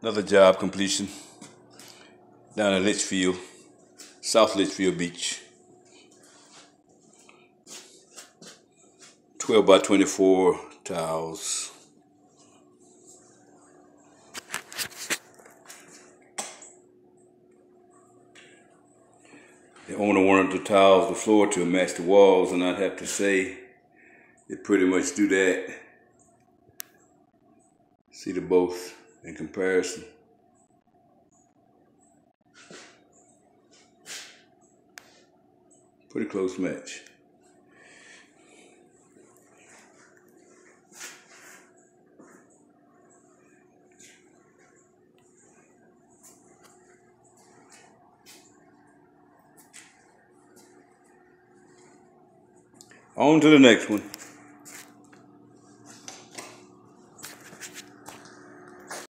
Another job completion down at Litchfield, South Litchfield Beach. 12 by 24 tiles. The owner wanted the tiles, the floor to match the walls, and I'd have to say they pretty much do that. See the both in comparison. Pretty close match. On to the next one.